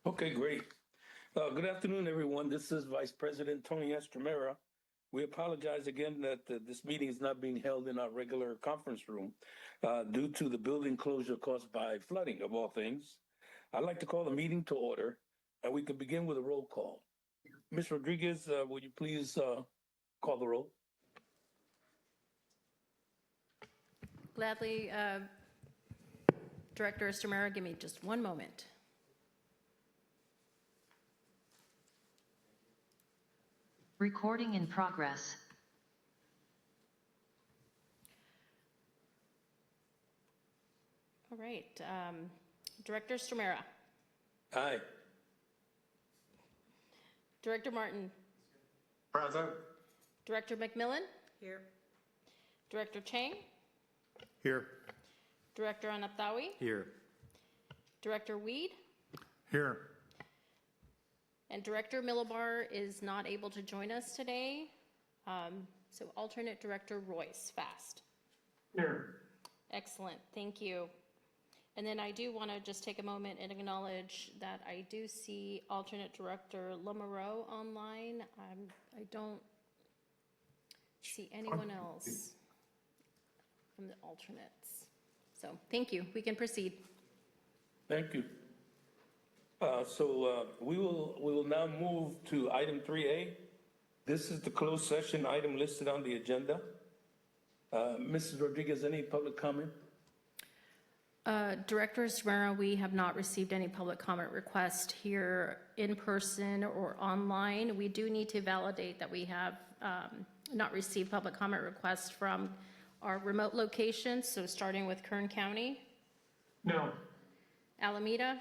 Okay, great. Good afternoon, everyone. This is Vice President Tony Estremera. We apologize again that this meeting is not being held in our regular conference room due to the building closure caused by flooding, of all things. I'd like to call the meeting to order, and we can begin with a roll call. Ms. Rodriguez, would you please call the roll? Gladly, Director Estremera, give me just one moment. Recording in progress. All right, Director Estremera. Aye. Director Martin. Present. Director McMillan. Here. Director Chang. Here. Director Anaptawi. Here. Director Weed. Here. And Director Millibar is not able to join us today. So alternate Director Royce, Fast. Here. Excellent, thank you. And then I do want to just take a moment and acknowledge that I do see alternate Director Lamoureux online. I don't see anyone else from the alternates. So thank you, we can proceed. Thank you. We will now move to item 3A. This is the closed session item listed on the agenda. Mrs. Rodriguez, any public comment? Director Estremera, we have not received any public comment request here in person or online. We do need to validate that we have not received public comment requests from our remote locations. So starting with Kern County. No. Alameda.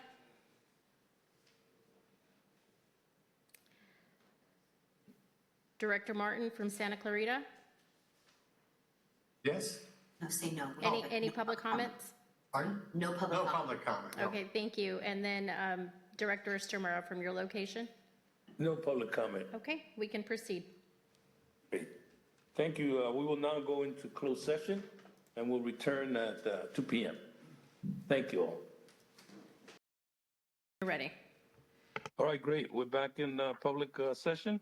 Director Martin from Santa Clarita. Yes? No, say no. Any public comments? Pardon? No public No comment. public comment. no. Okay, thank you. And then Director Estremera from your location? No public comment. Okay, we can proceed. Great. Thank you. We will now go into closed session and we'll return at 2 p.m. Thank you all. We're ready. All right, great. We're back in public session.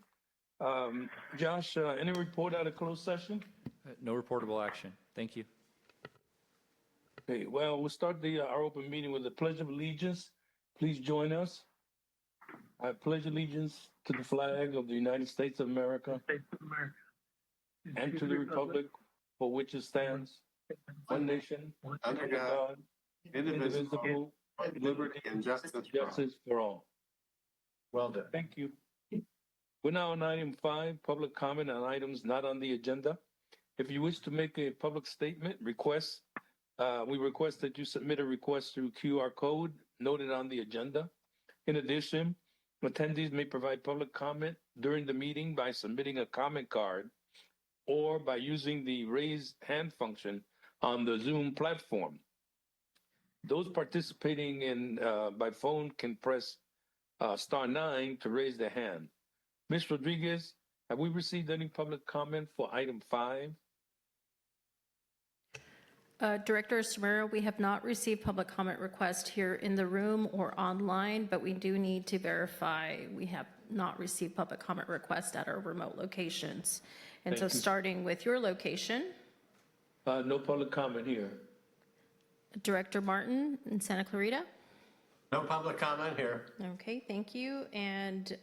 Josh, any report out of closed session? No reportable action. Thank you. Okay, well, we'll start our open meeting with the Pledge of Allegiance. Please join us. I pledge allegiance to the flag of the United States of America and to the republic for which it stands, one nation, Under God, indivisible, with liberty and justice for all. for all. Well done. Thank you. We're now on item 5, public comment on items not on the agenda. If you wish to make a public statement, we request that you submit a request through QR code noted on the agenda. In addition, attendees may provide public comment during the meeting by submitting a comment card or by using the raise hand function on the Zoom platform. Those participating by phone can press *9 to raise their hand. Ms. Rodriguez, have we received any public comment for item 5? Director Estremera, we have not received public comment request here in the room or online, but we do need to verify we have not received public comment request at our remote locations. And Thank so you. starting with your location, No public comment here. Director Martin in Santa Clarita. No public comment here. Okay, thank you. And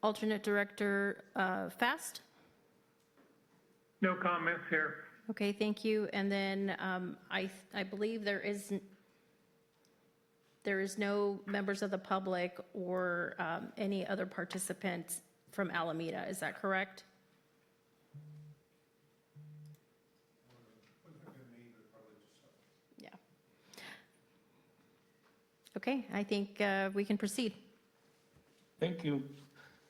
alternate Director Fast. No comments here. Okay, thank you. And then I believe there is no members of the public or any other participants from Alameda. Is that correct? Yeah. Okay, I think we can proceed. Thank you.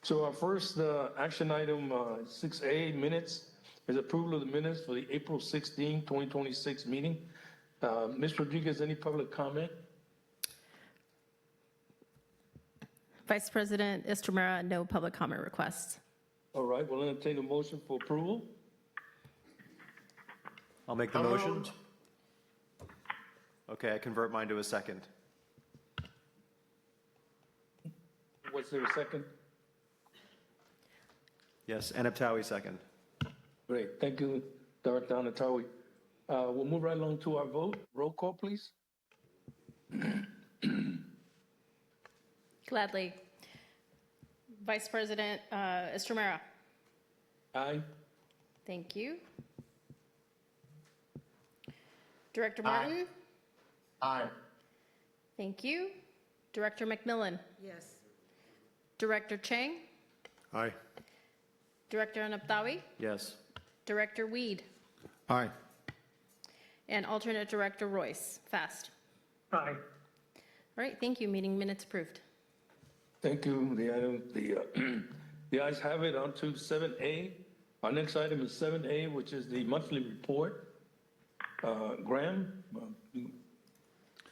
So our first action item, 6A, minutes, is approval of the minutes for the April 16, 2026 meeting. Ms. Rodriguez, any public comment? Vice President Estremera, no public comment requests. All right, we'll entertain a motion for approval. I'll make the motion. Okay, I convert mine to a second. Is there a second? Yes, Anaptawi, second. Great, thank you, Director Anatawi. We'll move right along to our vote. Roll call, please. Gladly. Vice President Estromera. Aye. Thank you. Director Martin. Aye. Thank you. Director McMillan. Yes. Director Chang. Aye. Director Anaptawi. Yes. Director Weed. Aye. And alternate Director Royce. Fast. Aye. All right, thank you. Meeting minutes approved. Thank you. The ayes have it. On to 7A. Our next item is 7A, which is the monthly report. Graham,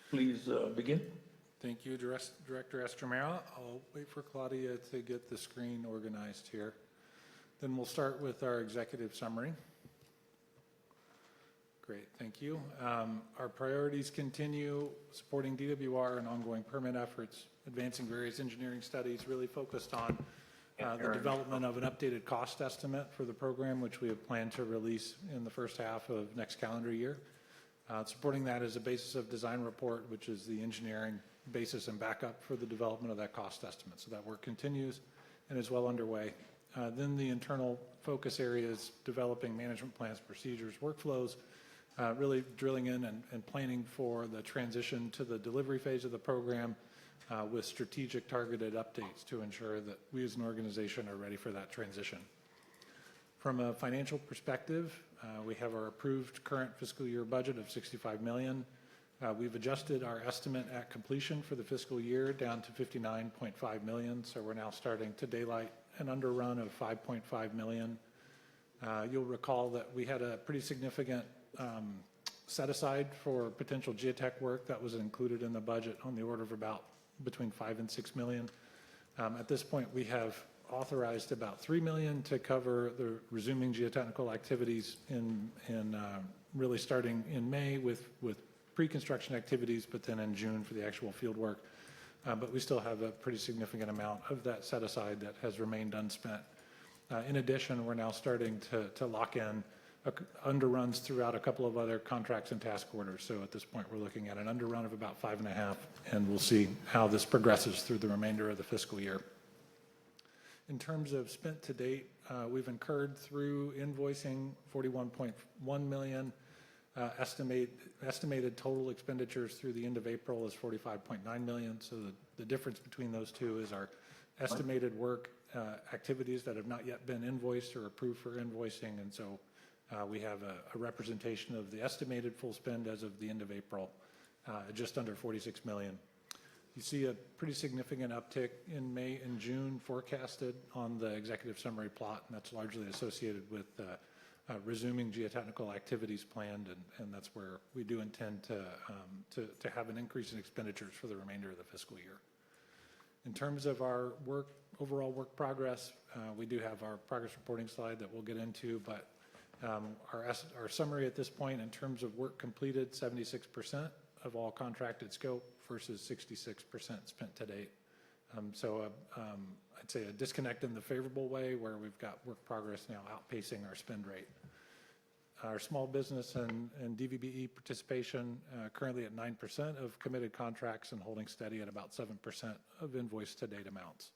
please begin. Thank you, Director Estromera. I'll wait for Claudia to get the screen organized here. Then we'll start with our executive summary. Great, thank you. Our priorities continue supporting DWR and ongoing permit efforts, advancing various engineering studies, really focused on the development of an updated cost estimate for the program, which we have planned to release in the first half of next calendar year. Supporting that is a basis of design report, which is the engineering basis and backup for the development of that cost estimate. So that work continues and is well underway. Then the internal focus areas, developing management plans, procedures, workflows, really drilling in and planning for the transition to the delivery phase of the program with strategic targeted updates to ensure that we as an organization are ready for that transition. From a financial perspective, we have our approved current fiscal year budget of $65 million. We've adjusted our estimate at completion for the fiscal year down to $59.5 million. So we're now starting to daylight an underrun of $5.5 million. You'll recall that we had a pretty significant set aside for potential geotech work that was included in the budget on the order of about between $5 and $6 million. At this point, we have authorized about $3 million to cover the resuming geotechnical activities in really starting in May with pre-construction activities, but then in June for the actual field work. But we still have a pretty significant amount of that set aside that has remained unspent. In addition, we're now starting to lock in underruns throughout a couple of other contracts and task orders. So at this point, we're looking at an underrun of about 5.5, and we'll see how this progresses through the remainder of the fiscal year. In terms of spent to date, we've incurred through invoicing $41.1 million. Estimated total expenditures through the end of April is $45.9 million. So the difference between those two is our estimated work activities that have not yet been invoiced or approved for invoicing. And so we have a representation of the estimated full spend as of the end of April, just under $46 million. You see a pretty significant uptick in May and June forecasted on the executive summary plot, and that's largely associated with resuming geotechnical activities planned, and that's where we do intend to have an increase in expenditures for the remainder of the fiscal year. In terms of our overall work progress, we do have our progress reporting slide that we'll get into, but our summary at this point in terms of work completed, 76% of all contracted scope versus 66% spent to date. So I'd say a disconnect in the favorable way where we've got work progress now outpacing our spend rate. Our small business and DVBE participation currently at 9% of committed contracts and holding steady at about 7% of invoice to date amounts.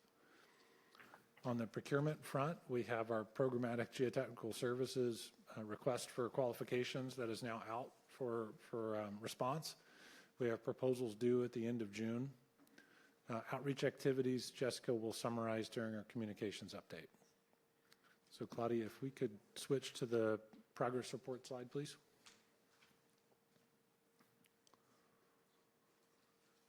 On the procurement front, we have our programmatic geotechnical services request for qualifications that is now out for response. We have proposals due at the end of June. Outreach activities, Jessica will summarize during our communications update. So Claudia, if we could switch to the progress report slide, please.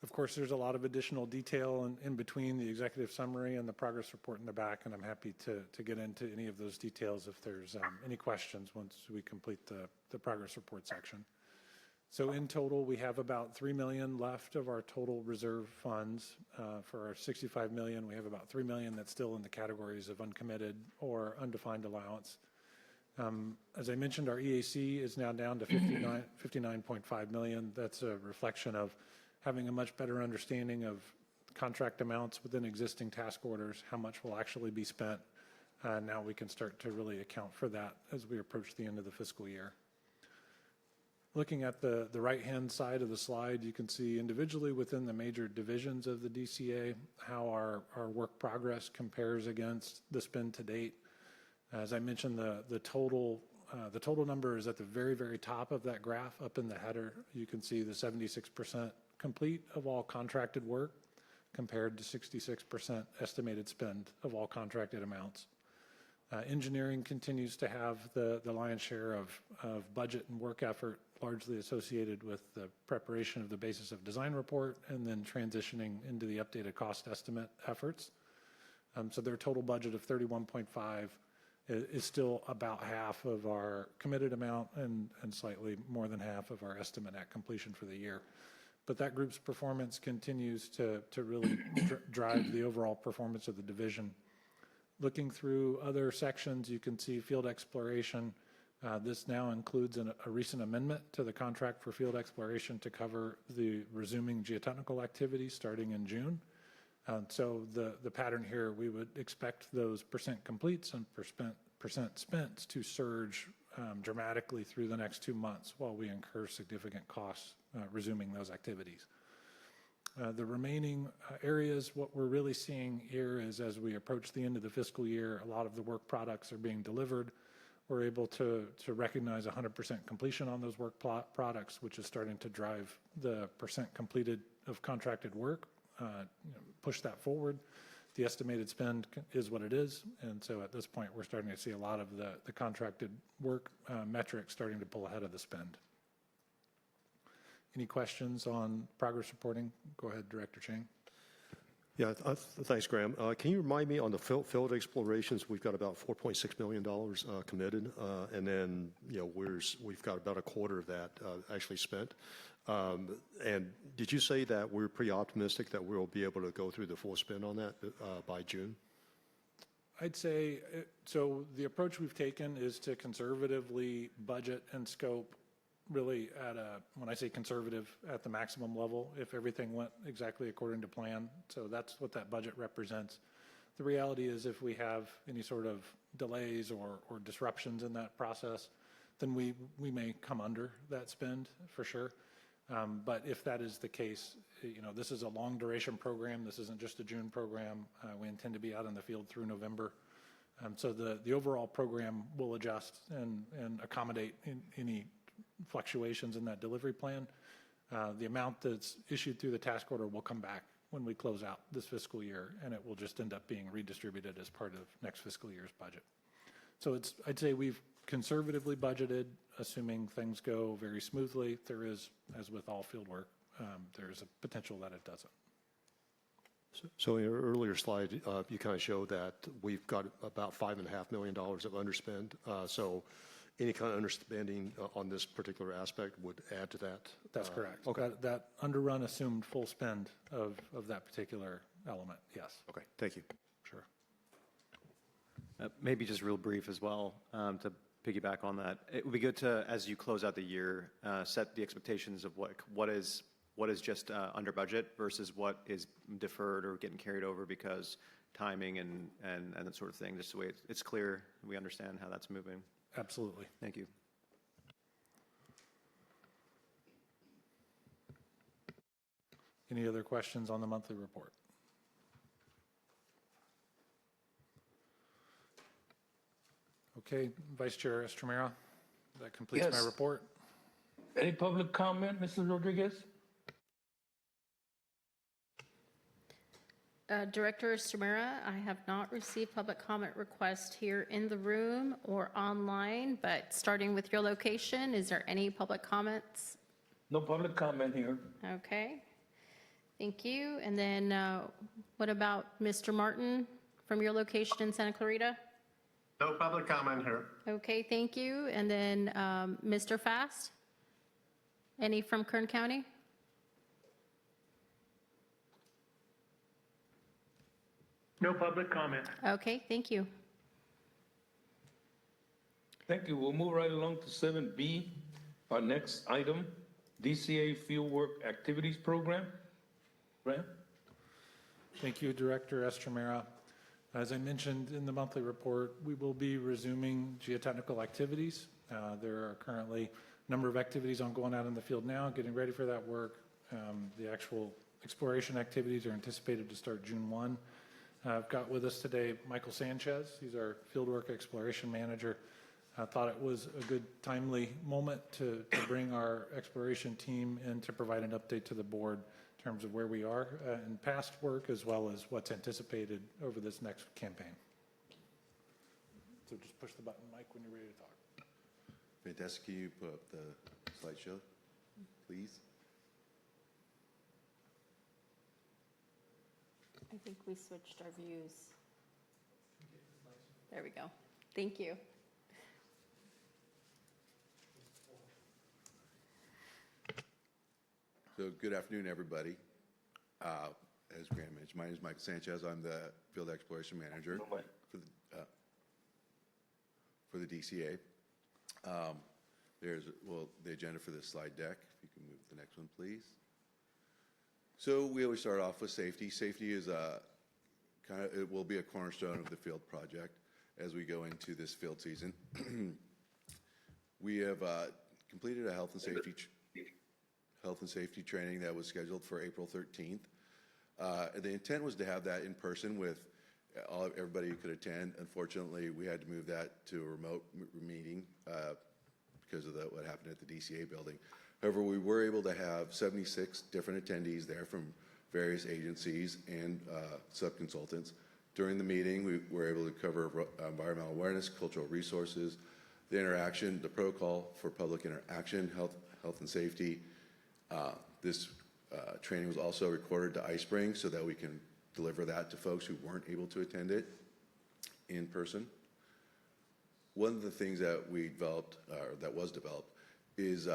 Of course, there's a lot of additional detail in between the executive summary and the progress report in the back, and I'm happy to get into any of those details if there's any questions once we complete the progress report section. So in total, we have about $3 million left of our total reserve funds. For our $65 million, we have about $3 million that's still in the categories of uncommitted or undefined allowance. As I mentioned, our EAC is now down to $59.5 million. That's a reflection of having a much better understanding of contract amounts within existing task orders, how much will actually be spent. Now we can start to really account for that as we approach the end of the fiscal year. Looking at the right-hand side of the slide, you can see individually within the major divisions of the DCA how our work progress compares against the spend to date. As I mentioned, the total number is at the very, very top of that graph up in the header. You can see the 76% complete of all contracted work compared to 66% estimated spend of all contracted amounts. Engineering continues to have the lion's share of budget and work effort, largely associated with the preparation of the basis of design report and then transitioning into the updated cost estimate efforts. So their total budget of 31.5 is still about half of our committed amount and slightly more than half of our estimate at completion for the year. But that group's performance continues to really drive the overall performance of the division. Looking through other sections, you can see field exploration. This now includes a recent amendment to the contract for field exploration to cover the resuming geotechnical activities starting in June. So the pattern here, we would expect those percent completes and percent spents to surge dramatically through the next 2 months while we incur significant costs resuming those activities. The remaining areas, what we're really seeing here is as we approach the end of the fiscal year, a lot of the work products are being delivered. We're able to recognize 100% completion on those work products, which is starting to drive the percent completed of contracted work, push that forward. The estimated spend is what it is, and so at this point, we're starting to see a lot of the contracted work metrics starting to pull ahead of the spend. Any questions on progress reporting? Go ahead, Director Chang. Yeah, thanks, Graham. Can you remind me on the field explorations, we've got about $4.6 million committed, and then, we've got about a quarter of that actually spent. And did you say that we're pretty optimistic that we'll be able to go through the full spend on that by June? I'd say, so the approach we've taken is to conservatively budget and scope really when I say conservative, at the maximum level, if everything went exactly according to plan. So that's what that budget represents. The reality is if we have any sort of delays or disruptions in that process, then we may come under that spend for sure. But if that is the case, this is a long duration program. This isn't just a June program. We intend to be out in the field through November. So the overall program will adjust and accommodate any fluctuations in that delivery plan. The amount that's issued through the task order will come back when we close out this fiscal year, and it will just end up being redistributed as part of next fiscal year's budget. So I'd say we've conservatively budgeted, assuming things go very smoothly. There is, as with all field work, there's a potential that it doesn't. So in your earlier slide, you kind of showed that we've got about $5.5 million of underspend. So any kind of underspending on this particular aspect would add to that? That's correct. Okay. That underrun assumed full spend of that particular element, yes. Okay, thank you. Sure. Maybe just real brief as well, to piggyback on that. It would be good to, as you close out the year, set the expectations of what is just under budget versus what is deferred or getting carried over because timing and that sort of thing, just the way it's clear, we understand how that's moving. Absolutely. Thank you. Any other questions on the monthly report? Okay, Vice Chair Estremera, that completes my Yes. report. Any public comment, Mrs. Rodriguez? Director Estremera, I have not received public comment requests here in the room or online, but starting with your location, is there any public comments? No public comment here. Okay, thank you. And then what about Mr. Martin from your location in Santa Clarita? No public comment here. Okay, thank you. And then Mr. Fast? Any from Kern County? No public comment. Okay, thank you. Thank you. We'll move right along to 7B, our next item, DCA Fieldwork Activities Program. Graham? Thank you, Director Estremera. As I mentioned in the monthly report, we will be resuming geotechnical activities. There are currently a number of activities ongoing out in the field now, getting ready for that work. The actual exploration activities are anticipated to start June 1. I've got with us today Michael Sanchez. He's our Fieldwork Exploration Manager. I thought it was a good, timely moment to bring our exploration team in to provide an update to the board in terms of where we are in past work, as well as what's anticipated over this next campaign. So just push the button, Mike, when you're ready to talk. Fantastic. Can you put up the slideshow, please? I think we switched our views. There we go. Thank you. So good afternoon, everybody. As Graham mentioned, my name is Michael Sanchez. I'm the Field Exploration Manager for the DCA. There's, the agenda for this slide deck. If you can move to the next one, please. So we always start off with safety. Safety is it will be a cornerstone of the field project as we go into this field season. We have completed a health and safety training that was scheduled for April 13th. The intent was to have that in person with everybody who could attend. Unfortunately, we had to move that to a remote meeting because of what happened at the DCA building. However, we were able to have 76 different attendees there from various agencies and sub-consultants. During the meeting, we were able to cover environmental awareness, cultural resources, the interaction, the protocol for public interaction, health and safety. This training was also recorded to iSpring so that we can deliver that to folks who weren't able to attend it in person. One of the things that we developed, or that was developed, is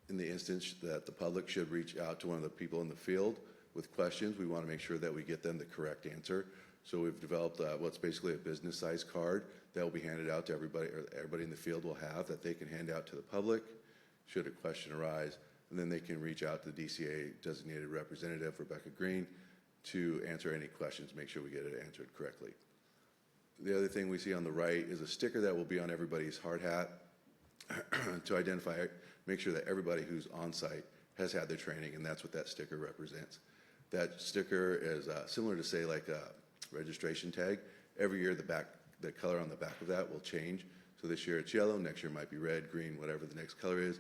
in the instance that the public should reach out to one of the people in the field with questions, we want to make sure that we get them the correct answer. So we've developed what's basically a business-sized card that will be handed out to everybody, or everybody in the field will have, that they can hand out to the public should a question arise, and then they can reach out to the DCA designated representative, Rebecca Green, to answer any questions, make sure we get it answered correctly. The other thing we see on the right is a sticker that will be on everybody's hard hat to identify, make sure that everybody who's on site has had their training, and that's what that sticker represents. That sticker is similar to, say, like a registration tag. Every year the color on the back of that will change. So this year it's yellow, next year it might be red, green, whatever the next color is.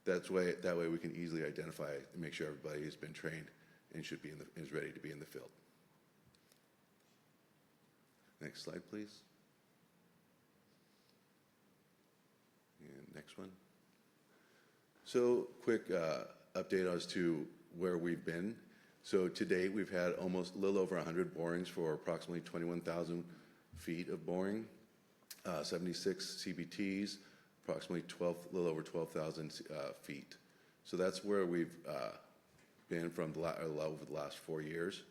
That way we can easily identify and make sure everybody has been trained and is ready to be in the field. Next slide, please. And next one. So quick update as to where we've been. So to date, we've had almost a little over 100 borings for approximately 21,000 feet of boring, 76 CBTs, approximately a little over 12,000 feet. So that's where we've been from over the last 4 years.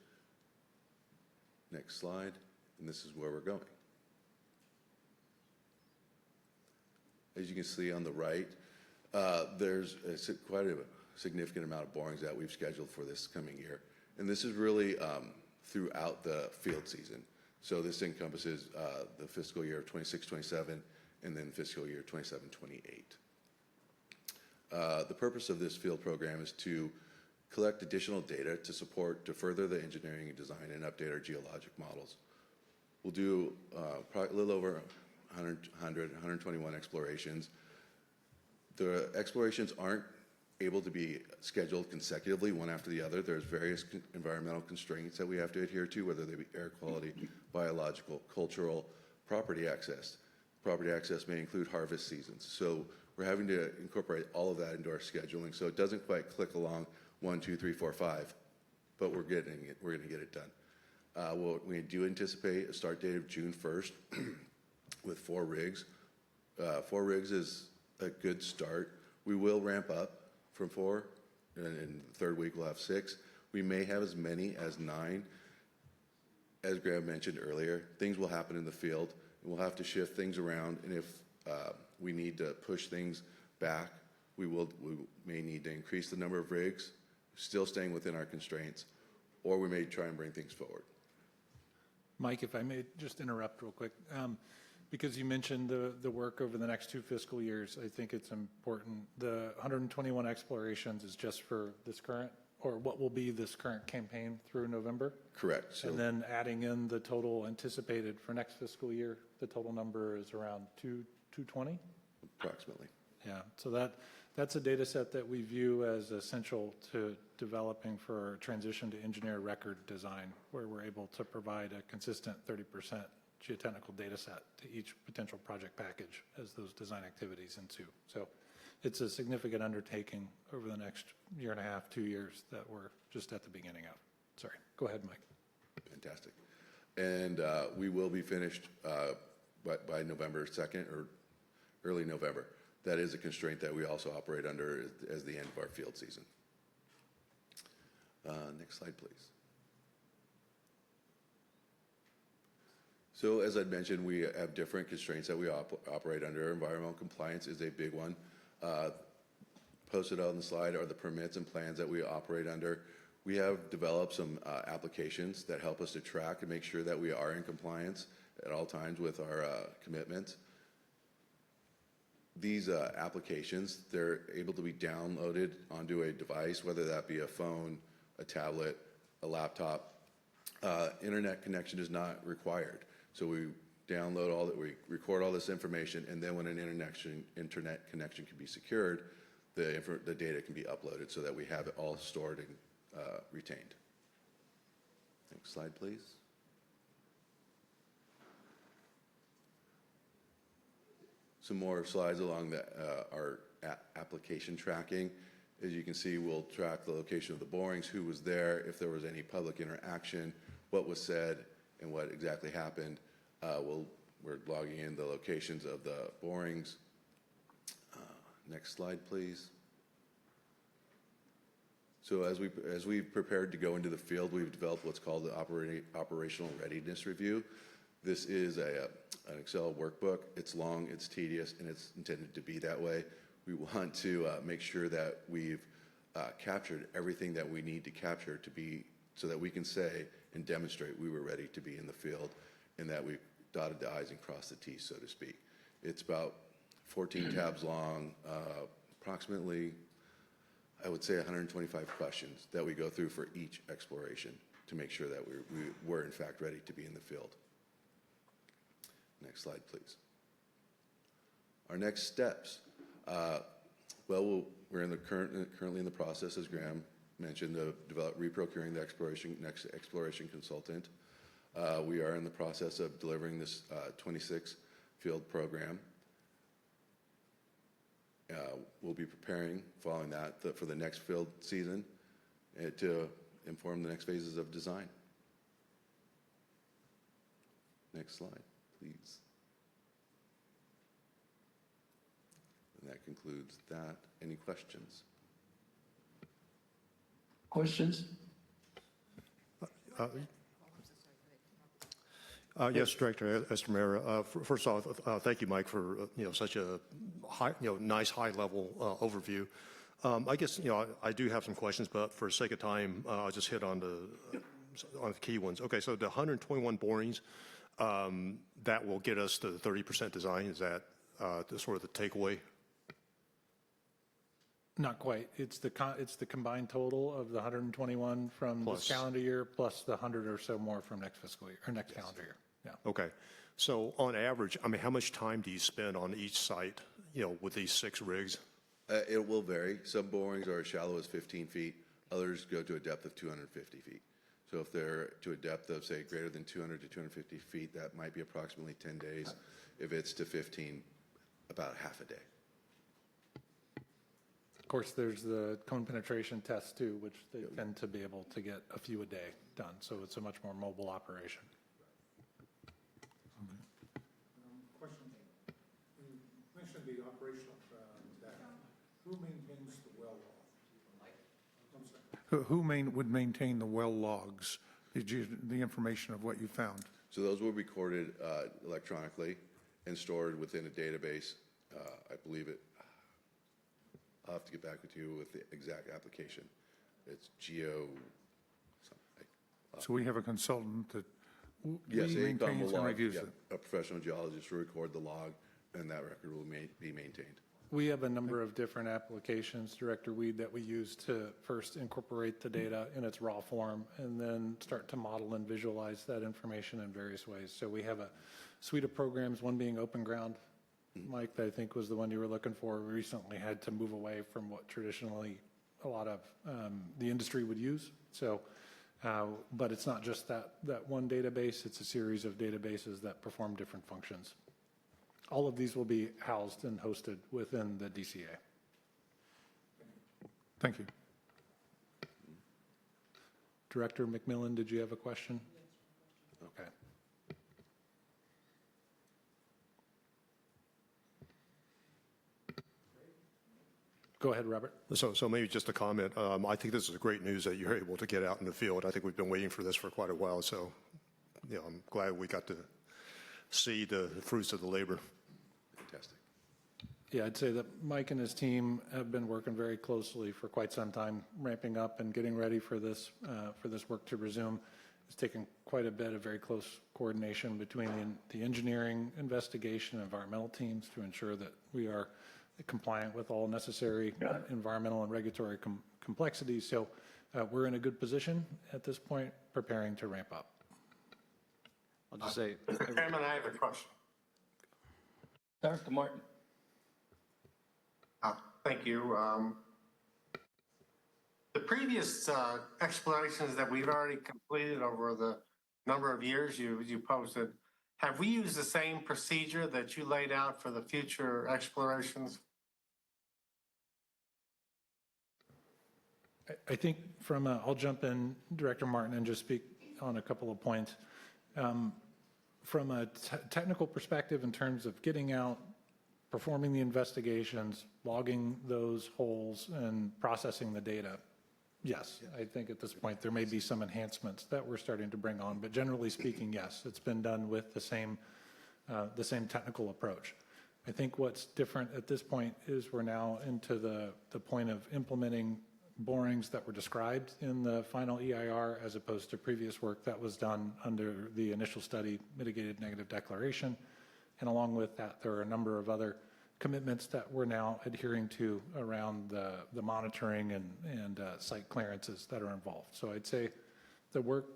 Next slide, and this is where we're going. As you can see on the right, there's quite a significant amount of borings that we've scheduled for this coming year. And this is really throughout the field season. So this encompasses the fiscal year of 26-27 and then fiscal year 27-28. The purpose of this field program is to collect additional data to further the engineering and design and update our geologic models. We'll do a little over 121 explorations. The explorations aren't able to be scheduled consecutively one after the other. There's various environmental constraints that we have to adhere to, whether they be air quality, biological, cultural, property access. Property access may include harvest seasons. So we're having to incorporate all of that into our scheduling. So it doesn't quite click along 1, 2, 3, 4, 5, but we're going to get it done. We do anticipate a start date of June 1st with 4 rigs. 4 rigs is a good start. We will ramp up from 4, and in the third week we'll have 6. We may have as many as 9. As Graham mentioned earlier, things will happen in the field, and we'll have to shift things around, and if we need to push things back, we may need to increase the number of rigs, still staying within our constraints, or we may try and bring things forward. Mike, if I may just interrupt real quick, because you mentioned the work over the next 2 fiscal years, I think it's important. The 121 explorations is just for this current, or what will be this current campaign through November? Correct. So And then adding in the total anticipated for next fiscal year, the total number is around 220? approximately. Yeah, so that's a data set that we view as essential to developing for transition to engineer record design, where we're able to provide a consistent 30% geotechnical data set to each potential project package as those design activities ensue. So it's a significant undertaking over the next 1.5 years, 2 years that we're just at the beginning of. Sorry, go ahead, Mike. Fantastic. And we will be finished by November 2nd or early November. That is a constraint that we also operate under as the end of our field season. Next slide, please. So as I'd mentioned, we have different constraints that we operate under. Environmental compliance is a big one. Posted on the slide are the permits and plans that we operate under. We have developed some applications that help us to track and make sure that we are in compliance at all times with our commitments. These applications, they're able to be downloaded onto a device, whether that be a phone, a tablet, a laptop. Internet connection is not required. So we download all that, we record all this information, and then when an internet connection can be secured, the data can be uploaded so that we have it all stored and retained. Next slide, please. Some more slides along our application tracking. As you can see, we'll track the location of the borings, who was there, if there was any public interaction, what was said, and what exactly happened. We're logging in the locations of the borings. Next slide, please. So as we prepared to go into the field, we've developed what's called the operational readiness review. This is an Excel workbook. It's long, it's tedious, and it's intended to be that way. We want to make sure that we've captured everything that we need to capture so that we can say and demonstrate we were ready to be in the field and that we've dotted the I's and crossed the T's, so to speak. It's about 14 tabs long, approximately, I would say 125 questions that we go through for each exploration to make sure that we were in fact ready to be in the field. Next slide, please. Our next steps. We're currently in the process, as Graham mentioned, of reprocuring the next exploration consultant. We are in the process of delivering this 26 field program. We'll be preparing, following that, for the next field season to inform the next phases of design. Next slide, please. And that concludes that. Any questions? Questions? Yes, Director Estamera. First off, thank you, Mike, for such a nice high-level overview. I guess I do have some questions, but for the sake of time, I'll just hit on the key ones. Okay, so the 121 borings that will get us to the 30% design. Is that sort of the takeaway? Not quite. It's the combined total of the 121 from this calendar year plus the 100 or so more from next fiscal year or next calendar year. Yeah. Okay. So on average, I mean, how much time do you spend on each site, with these 6 rigs? It will vary. Some borings are as shallow as 15 feet. Others go to a depth of 250 feet. So if they're to a depth of, say, greater than 200 to 250 feet, that might be approximately 10 days. If it's to 15, about half a day. Of course, there's the cone penetration test too, which they tend to be able to get a few a day done. So it's a much more mobile operation. Question. You mentioned the operational data. Who maintains the well log? Who would maintain the well logs? The information of what you found? So those were recorded electronically and stored within a database. I believe it. I'll have to get back with you with the exact application. It's Geo. So we have a consultant that Yes, AECom will maintains and log, reviews yeah, it. a professional geologist will record the log, and that record will be maintained. We have a number of different applications, Director Weed, that we use to first incorporate the data in its raw form and then start to model and visualize that information in various ways. So we have a suite of programs, one being Open Ground, Mike, that I think was the one you were looking for. We recently had to move away from what traditionally a lot of the industry would use. So, but it's not just that one database, it's a series of databases that perform different functions. All of these will be housed and hosted within the DCA. Thank you. Director McMillan, did you have a question? Okay. Go ahead, Robert. So maybe just a comment. I think this is great news that you're able to get out in the field. I think we've been waiting for this for quite a while. So, I'm glad we got to see the fruits of the labor. Fantastic. Yeah, I'd say that Mike and his team have been working very closely for quite some time, ramping up and getting ready for this work to resume. It's taken quite a bit of very close coordination between the engineering, investigation, and environmental teams to ensure that we are compliant with all necessary environmental and regulatory complexities. So we're in a good position at this point, preparing to ramp up. I'll just say, Mr. Chairman, I have a question. Dr. Martin. Thank you. The previous explorations that we've already completed over the number of years you posted, have we used the same procedure that you laid out for the future explorations? I think I'll jump in, Director Martin, and just speak on a couple of points. From a technical perspective in terms of getting out, performing the investigations, logging those holes, and processing the data, yes, I think at this point there may be some enhancements that we're starting to bring on, but generally speaking, yes, it's been done with the same technical approach. I think what's different at this point is we're now into the point of implementing borings that were described in the final EIR as opposed to previous work that was done under the initial study mitigated negative declaration. And along with that, there are a number of other commitments that we're now adhering to around the monitoring and site clearances that are involved. So I'd say the work,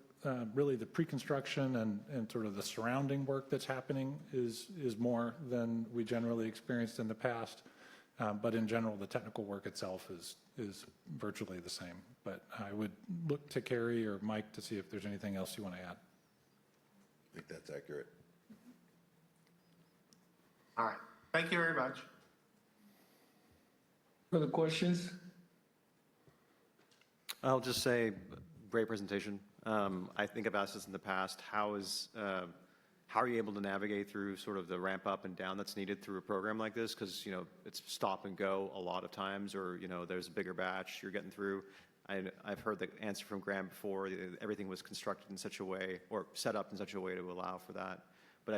really the pre-construction and sort of the surrounding work that's happening is more than we generally experienced in the past. But in general, the technical work itself is virtually the same. But I would look to Carrie or Mike to see if there's anything else you want to add. I think that's accurate. All right. Thank you very much. Further questions? I'll just say, great presentation. I think I've asked this in the past. How are you able to navigate through sort of the ramp up and down that's needed through a program like this? Because, it's stop and go a lot of times, or, there's a bigger batch you're getting through. I've heard the answer from Graham before. Everything was constructed in such a way or set up in such a way to allow for that. But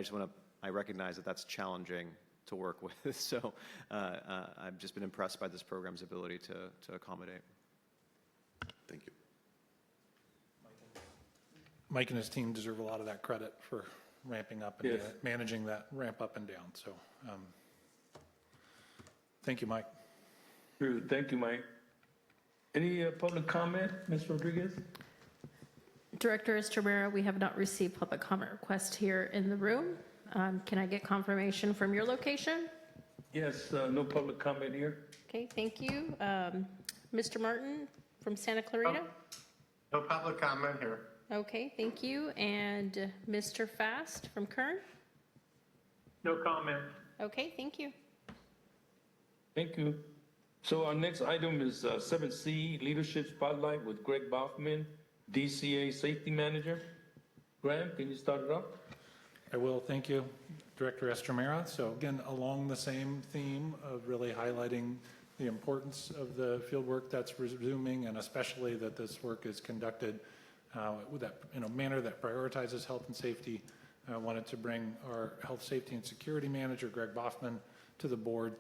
I recognize that that's challenging to work with. So I've just been impressed by this program's ability to accommodate. Thank you. Mike and his team deserve a lot of that credit for ramping up and managing that ramp up and down. So thank you, Mike. True. Thank you, Mike. Any public comment, Ms. Rodriguez? Director Estromera, we have not received public comment requests here in the room. Can I get confirmation from your location? Yes, no public comment here. Okay, thank you. Mr. Martin from Santa Clarita? No public comment here. Okay, thank you. And Mr. Fast from Kern? No comment. Okay, thank you. Thank you. So our next item is 7C, Leadership Spotlight with Greg Baughman, DCA Safety Manager. Graham, can you start it off? I will, thank you, Director Estromera. So again, along the same theme of really highlighting the importance of the field work that's resuming, and especially that this work is conducted with that manner that prioritizes health and safety. I wanted to bring our Health, Safety, and Security Manager, Greg Baughman, to the board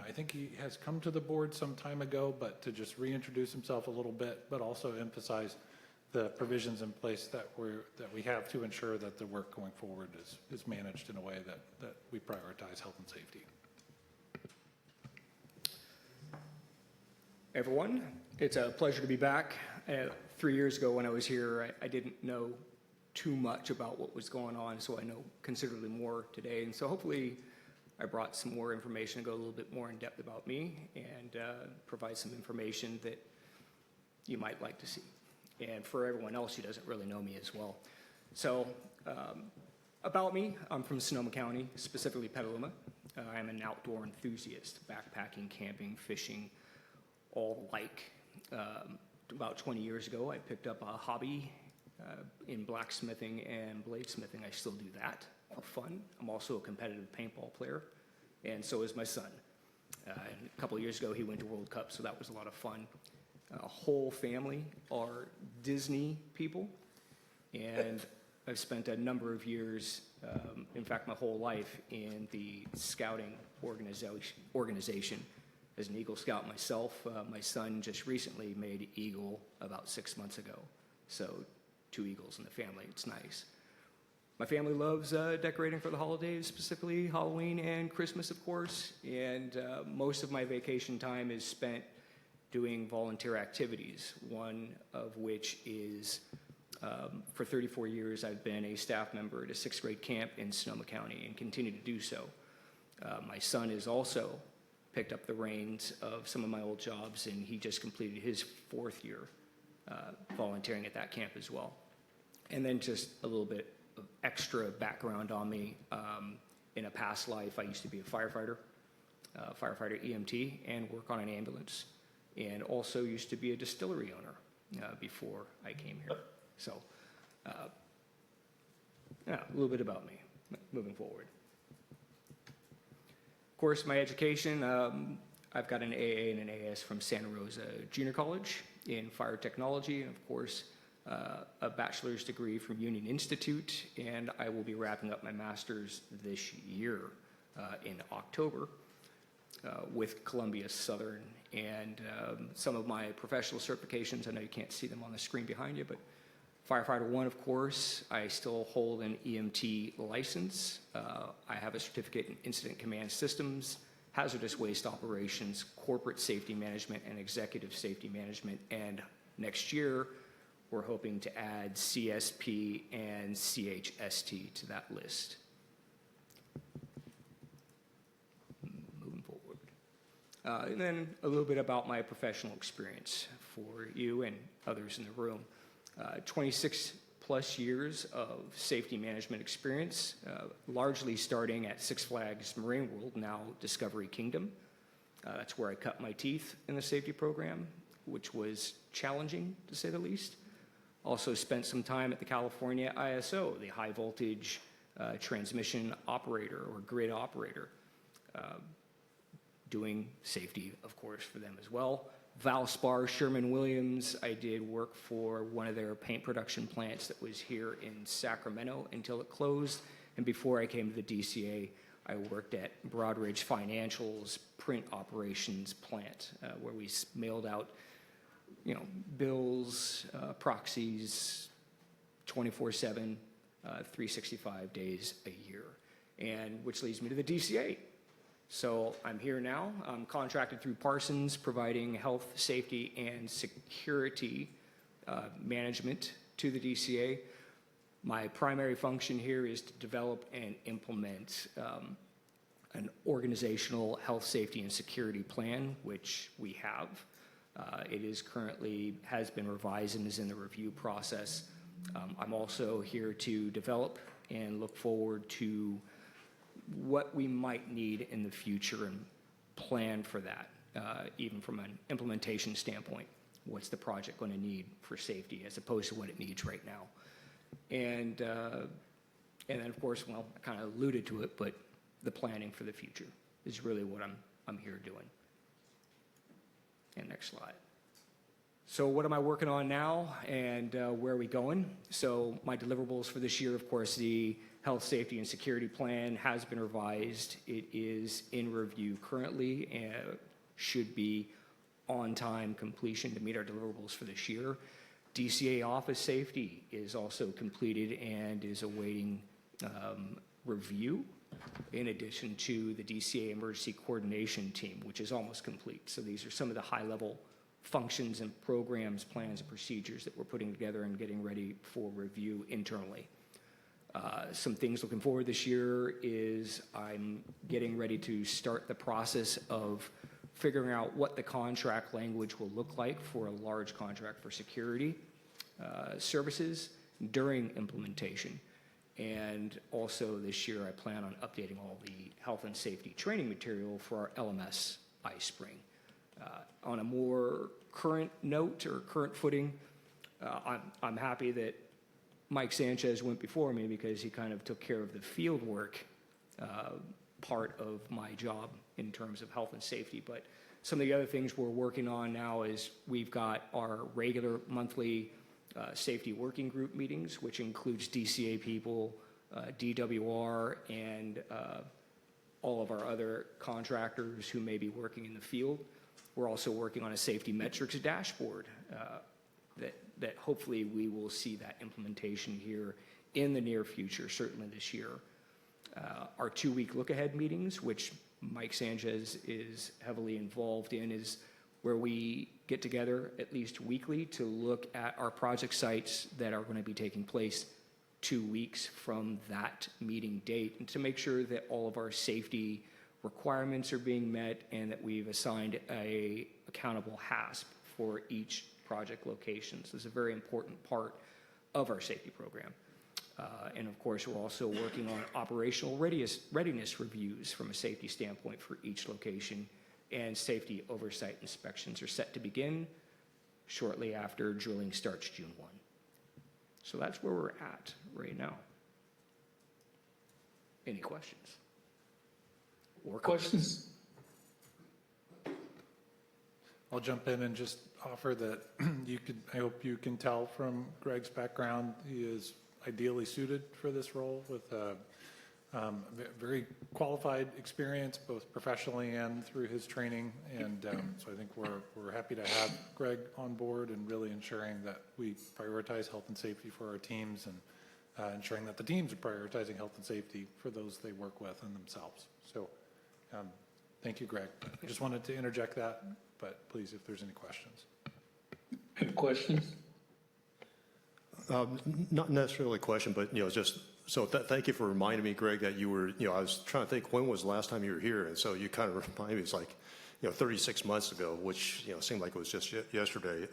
I think he has come to the board some time ago, but to just reintroduce himself a little bit, but also emphasize the provisions in place that we have to ensure that the work going forward is managed in a way that we prioritize health and safety. Everyone, it's a pleasure to be back. 3 years ago when I was here, I didn't know too much about what was going on, so I know considerably more today. And so hopefully I brought some more information, go a little bit more in depth about me, and provide some information that you might like to see. And for everyone else who doesn't really know me as well. So about me, I'm from Sonoma County, specifically Petaluma. I'm an outdoor enthusiast, backpacking, camping, fishing, all alike. About 20 years ago, I picked up a hobby in blacksmithing and bladesmithing. I still do that for fun. I'm also a competitive paintball player, and so is my son. And a couple of years ago, he went to World Cup, so that was a lot of fun. Whole family are Disney people, and I've spent a number of years, in fact, my whole life in the scouting organization. As an Eagle Scout myself, my son just recently made Eagle about 6 months ago. So 2 Eagles in the family, it's nice. My family loves decorating for the holidays, specifically Halloween and Christmas, of course, and most of my vacation time is spent doing volunteer activities, one of which is, for 34 years, I've been a staff member at a 6th grade camp in Sonoma County and continue to do so. My son has also picked up the reins of some of my old jobs, and he just completed his 4th year volunteering at that camp as well. And then just a little bit of extra background on me. In a past life, I used to be a firefighter EMT, and work on an ambulance, and also used to be a distillery owner before I came here. So, yeah, a little bit about me moving forward. Of course, my education, I've got an AA and an AS from Santa Rosa Junior College in fire technology, and of course, a bachelor's degree from Union Institute, and I will be wrapping up my master's this year in October with Columbia Southern. And some of my professional certifications, I know you can't see them on the screen behind you, but Firefighter 1, of course, I still hold an EMT license. I have a certificate in Incident Command Systems, Hazardous Waste Operations, Corporate Safety Management, and Executive Safety Management. And next year, we're hoping to add CSP and CHST to that list. Moving forward. And then a little bit about my professional experience for you and others in the room. 26 plus years of safety management experience, largely starting at Six Flags Marine World, now Discovery Kingdom. That's where I cut my teeth in the safety program, which was challenging to say the least. Also spent some time at the California ISO, the high voltage transmission operator or grid operator, doing safety, of course, for them as well. Valspar, Sherman-Williams, I did work for one of their paint production plants that was here in Sacramento until it closed. And before I came to the DCA, I worked at Broadridge Financial's print operations plant, where we mailed out, bills, proxies, 24/7, 365 days a year, and which leads me to the DCA. So I'm here now. I'm contracted through Parsons, providing health, safety, and security management to the DCA. My primary function here is to develop and implement an organizational health, safety, and security plan, which we have. It is currently, has been revised and is in the review process. I'm also here to develop and look forward to what we might need in the future and plan for that, even from an implementation standpoint. What's the project going to need for safety as opposed to what it needs right now? And then, of course, well, I kind of alluded to it, but the planning for the future is really what I'm here doing. And next slide. So what am I working on now, and where are we going? So my deliverables for this year, of course, the health, safety, and security plan has been revised. It is in review currently and should be on time completion to meet our deliverables for this year. DCA office safety is also completed and is awaiting review, in addition to the DCA emergency coordination team, which is almost complete. So these are some of the high-level functions and programs, plans, and procedures that we're putting together and getting ready for review internally. Some things looking forward this year is I'm getting ready to start the process of figuring out what the contract language will look like for a large contract for security services during implementation. And also this year, I plan on updating all the health and safety training material for our LMS iSpring. On a more current note or current footing, I'm happy that Mike Sanchez went before me because he kind of took care of the field work part of my job in terms of health and safety. But some of the other things we're working on now is we've got our regular monthly safety working group meetings, which includes DCA people, DWR, and all of our other contractors who may be working in the field. We're also working on a safety metrics dashboard that hopefully we will see that implementation here in the near future, certainly this year. Our 2-week look-ahead meetings, which Mike Sanchez is heavily involved in, is where we get together at least weekly to look at our project sites that are going to be taking place 2 weeks from that meeting date, and to make sure that all of our safety requirements are being met and that we've assigned a accountable HASP for each project location. So this is a very important part of our safety program. And of course, we're also working on operational readiness reviews from a safety standpoint for each location, and safety oversight inspections are set to begin shortly after drilling starts June 1. So that's where we're at right now. Any questions? Or Questions? I'll jump in and just offer that I hope you can tell from Greg's background, he is ideally suited for this role with very qualified experience, both professionally and through his training. And so I think we're happy to have Greg on board and really ensuring that we prioritize health and safety for our teams, and ensuring that the teams are prioritizing health and safety for those they work with and themselves. So thank you, Greg. I just wanted to interject that, but please, if there's any questions. Any questions? Not necessarily a question, but, just, so thank you for reminding me, Greg, that you were, I was trying to think, when was the last time you were here? And so you kind of reminded me, it's like, 36 months ago, which, seemed like it was just yesterday.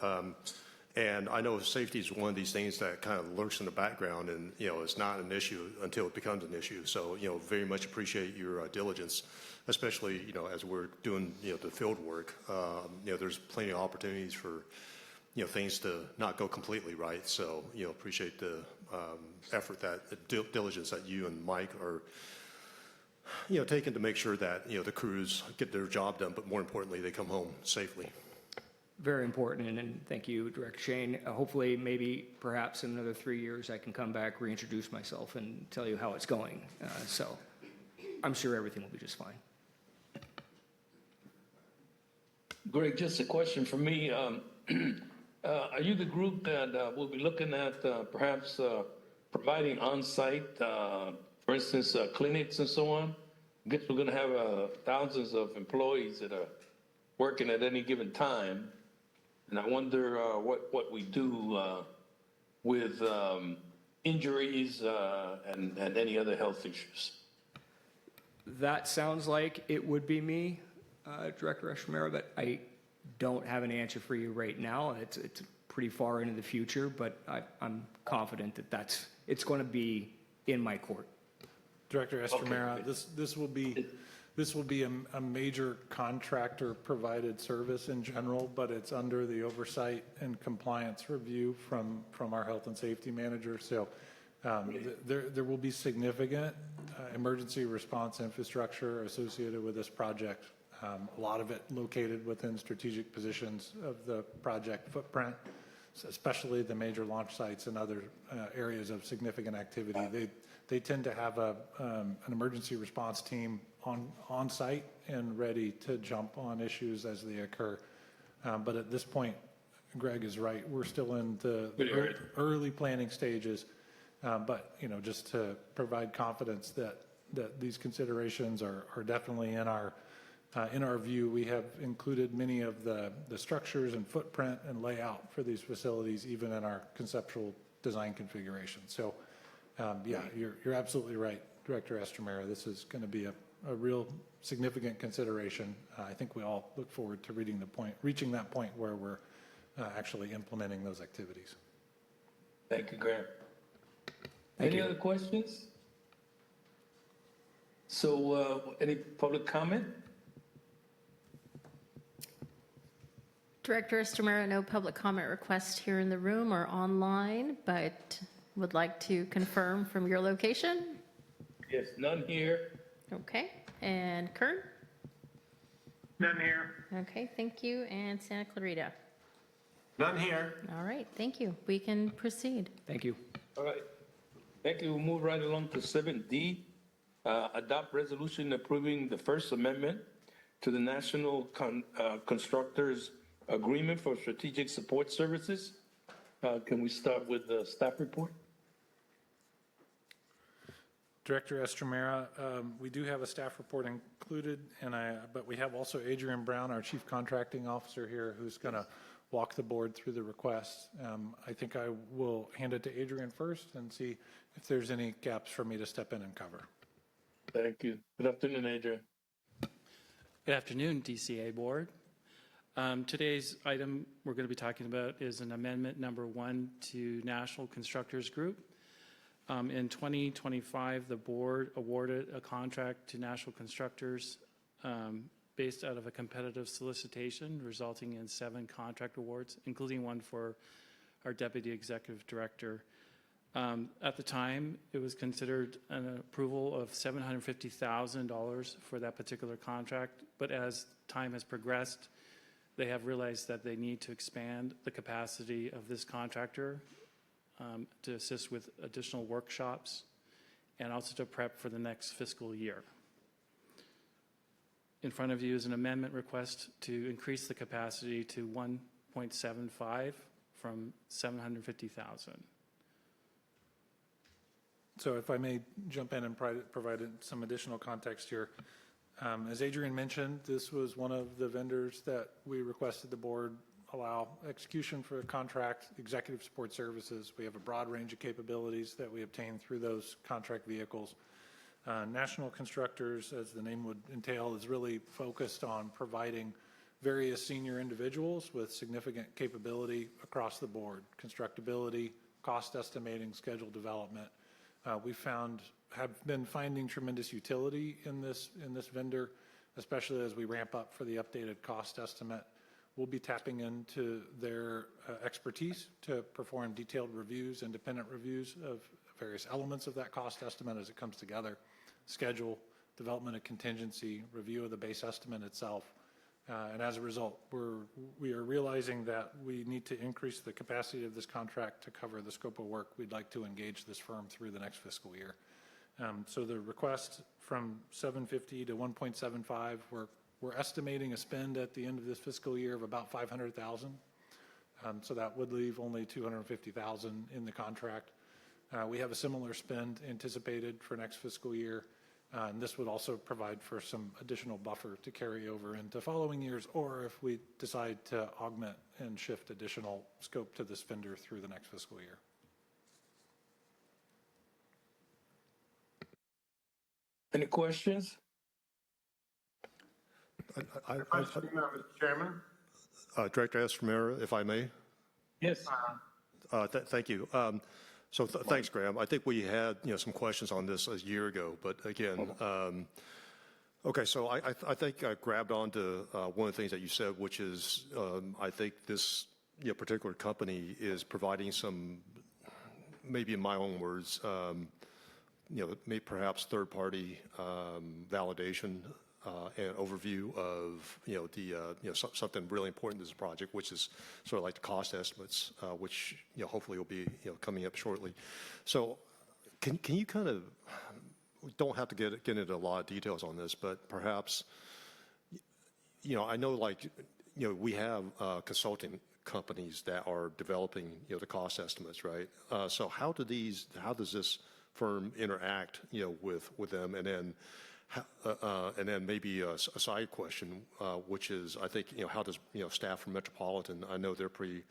And I know safety is one of these things that kind of lurks in the background, and, it's not an issue until it becomes an issue. So, very much appreciate your diligence, especially, as we're doing, the field work. There's plenty of opportunities for, things to not go completely right. So, appreciate the effort, diligence that you and Mike are, taking to make sure that, the crews get their job done, but more importantly, they come home safely. Very important, and thank you, Director Shane. Hopefully, maybe, perhaps in another 3 years, I can come back, reintroduce myself, and tell you how it's going. So I'm sure everything will be just fine. Greg, just a question for me. Are you the group that will be looking at perhaps providing on-site, for instance, clinics and so on? I guess we're going to have thousands of employees that are working at any given time. And I wonder what we do with injuries and any other health issues. That sounds like it would be me, Director Eschamera, but I don't have an answer for you right now. It's pretty far into the future, but I'm confident that it's going to be in my court. Director Eschamera, Okay. This will be a major contractor-provided service in general, but it's under the oversight and compliance review from our health and safety manager. So there will be significant emergency response infrastructure associated with this project. A lot of it located within strategic positions of the project footprint, especially the major launch sites and other areas of significant activity. They tend to have an emergency response team on site and ready to jump on issues as they occur. But at this point, Greg is right. We're still in the early planning stages. But, just to provide confidence that these considerations are definitely in our view. We have included many of the structures and footprint and layout for these facilities, even in our conceptual design configuration. So, you're absolutely right, Director Estromera. This is going to be a real significant consideration. I think we all look forward to reaching that point where we're actually implementing those activities. Thank you, Graham. Any other questions? So, any public comment? Director Estromera, no public comment request here in the room or online, but would like to confirm from your location. Yes, none here. Okay, and Kern? None here. Okay, thank you, and Santa Clarita? None here. All right, thank you. We can proceed. Thank you. All right. Thank you. We'll move right along to 7D. Adopt resolution approving the First Amendment to the National Constructors Agreement for Strategic Support Services. Can we start with the staff report? Director Estromera, we do have a staff report included, but we have also Adrian Brown, our Chief Contracting Officer here, who's going to walk the board through the requests. I think I will hand it to Adrian first and see if there's any gaps for me to step in and cover. Thank you. Good afternoon, Adrian. Good afternoon, DCA Board. Today's item we're going to be talking about is an amendment number 1 to National Constructors Group. In 2025, the board awarded a contract to National Constructors based out of a competitive solicitation, resulting in 7 contract awards, including one for our Deputy Executive Director. At the time, it was considered an approval of $750,000 for that particular contract, but as time has progressed, they have realized that they need to expand the capacity of this contractor to assist with additional workshops and also to prep for the next fiscal year. In front of you is an amendment request to increase the capacity to 1.75 from 750,000. So if I may jump in and provide some additional context here. As Adrian mentioned, this was one of the vendors that we requested the board allow execution for a contract, executive support services. We have a broad range of capabilities that we obtain through those contract vehicles. National Constructors, as the name would entail, is really focused on providing various senior individuals with significant capability across the board: constructability, cost estimating, schedule development. Have been finding tremendous utility in this vendor, especially as we ramp up for the updated cost estimate. We'll be tapping into their expertise to perform detailed reviews, independent reviews of various elements of that cost estimate as it comes together: schedule, development of contingency, review of the base estimate itself. And as a result, we are realizing that we need to increase the capacity of this contract to cover the scope of work. We'd like to engage this firm through the next fiscal year. So the request from 750 to 1.75, we're estimating a spend at the end of this fiscal year of about $500,000. So that would leave only $250,000 in the contract. We have a similar spend anticipated for next fiscal year. And this would also provide for some additional buffer to carry over into following years, or if we decide to augment and shift additional scope to this vendor through the next fiscal year. Any questions? Question, Mr. Chairman? Director Estromera, if I may. Yes. Thank you. So thanks, Graham. I think we had some questions on this a year ago, but again, okay. So I think I grabbed onto one of the things that you said, which is I think this particular company is providing some, maybe in my own words, maybe perhaps third-party validation and overview of something really important to this project, which is sort of like the cost estimates, which hopefully will be coming up shortly. So can you kind of, we don't have to get into a lot of details on this, but perhaps I know we have consulting companies that are developing, the cost estimates, right? So how does this firm interact, with them? And then maybe a side question, which is, I think, how does, staff from Metropolitan, I know they're pretty,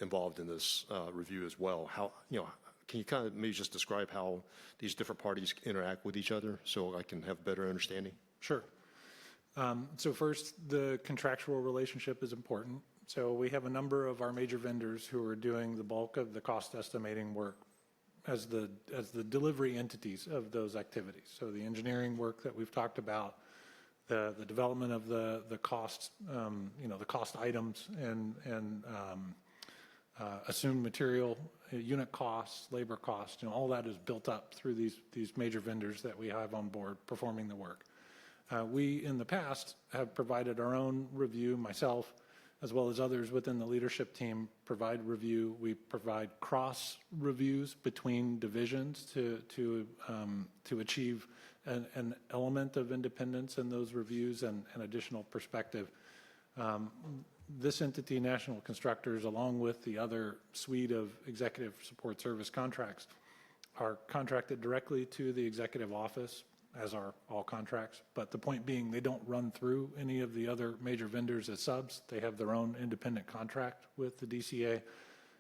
involved in this review as well. How, can you kind of maybe just describe how these different parties interact with each other so I can have a better understanding? Sure. So first, the contractual relationship is important. So we have a number of our major vendors who are doing the bulk of the cost estimating work as the delivery entities of those activities. So the engineering work that we've talked about, the development of the costs, the cost items and assumed material, unit costs, labor costs, all that is built up through these major vendors that we have on board performing the work. We, in the past, have provided our own review, myself, as well as others within the leadership team provide review. We provide cross reviews between divisions to achieve an element of independence in those reviews and additional perspective. This entity, National Constructors, along with the other suite of executive support service contracts, are contracted directly to the executive office, as are all contracts. But the point being, they don't run through any of the other major vendors as subs. They have their own independent contract with the DCA.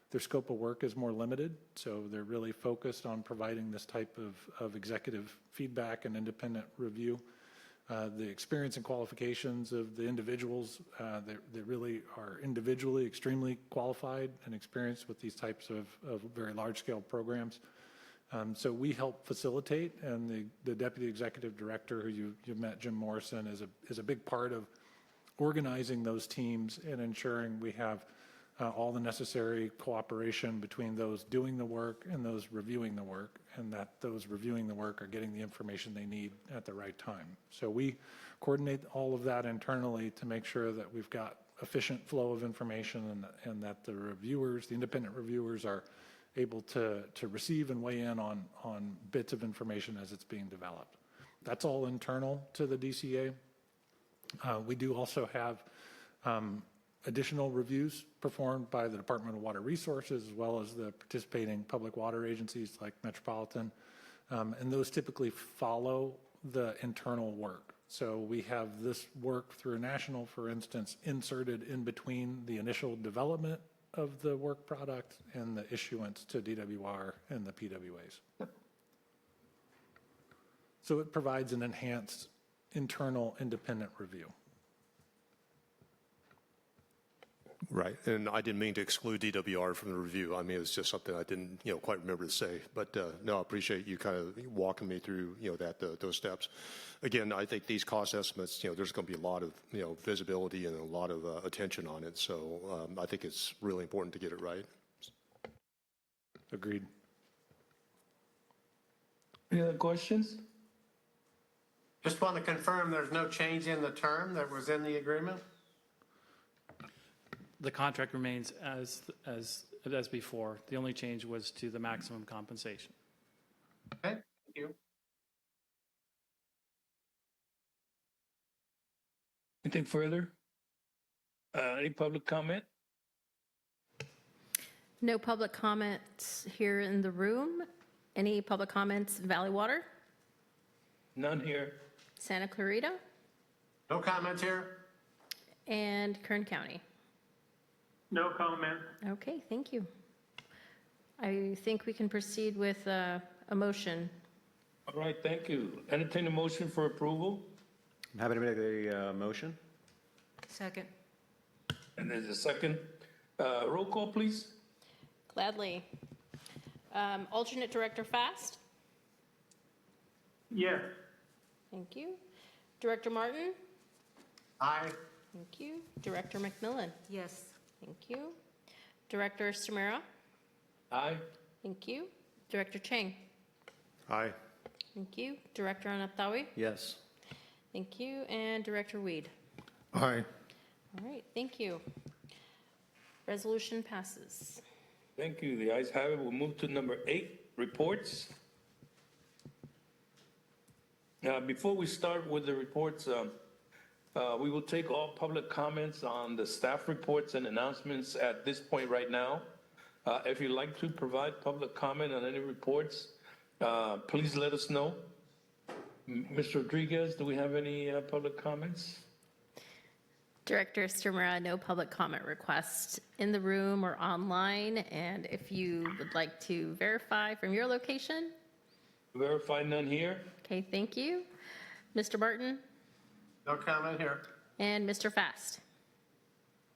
Their scope of work is more limited, so they're really focused on providing this type of executive feedback and independent review. The experience and qualifications of the individuals, they really are individually extremely qualified and experienced with these types of very large-scale programs. So we help facilitate, and the Deputy Executive Director, who you've met, Jim Morrison, is a big part of organizing those teams and ensuring we have all the necessary cooperation between those doing the work and those reviewing the work, and that those reviewing the work are getting the information they need at the right time. So we coordinate all of that internally to make sure that we've got efficient flow of information and that the reviewers, the independent reviewers, are able to receive and weigh in on bits of information as it's being developed. That's all internal to the DCA. We do also have additional reviews performed by the Department of Water Resources, as well as the participating public water agencies like Metropolitan, and those typically follow the internal work. So we have this work through National, for instance, inserted in between the initial development of the work product and the issuance to DWR and the PWAs. So it provides an enhanced internal independent review. Right, and I didn't mean to exclude DWR from the review. I mean, it's just something I didn't, quite remember to say. But no, I appreciate you kind of walking me through, those steps. Again, I think these cost estimates, there's going to be a lot of, visibility and a lot of attention on it. So I think it's really important to get it right. Agreed. Any other questions? Just want to confirm there's no change in the term that was in the agreement? The contract remains as before. The only change was to the maximum compensation. Okay, thank you. Anything further? Any public comment? No public comments here in the room. Any public comments, Valley Water, None here. Santa Clarita, No comments here? and Kern County? No comment. Okay, thank you. I think we can proceed with a motion. All right, thank you. Entertain a motion for approval. I'm happy to make a motion. Second. And there's a second. Roll call, please. Gladly. Alternate Director Fast? Yes. Thank you. Director Martin? Aye. Thank you. Director McMillan? Yes. Thank you. Director Stamera? Aye. Thank you. Director Chang? Aye. Thank you. Director Anaptawi? Yes. Thank you. And Director Weed? Aye. All right, thank you. Resolution passes. Thank you. The ayes have it. We'll move to number 8, reports. Before we start with the reports, We will take all public comments on the staff reports and announcements at this point right now. If you'd like to provide public comment on any reports, please let us know. Mr. Rodriguez, do we have any public comments? Director Sturmera, no public comment requests in the room or online. And if you would like to verify from your location. Verify none here. Okay, thank you. Mr. Martin No comment here. and Mr. Fast.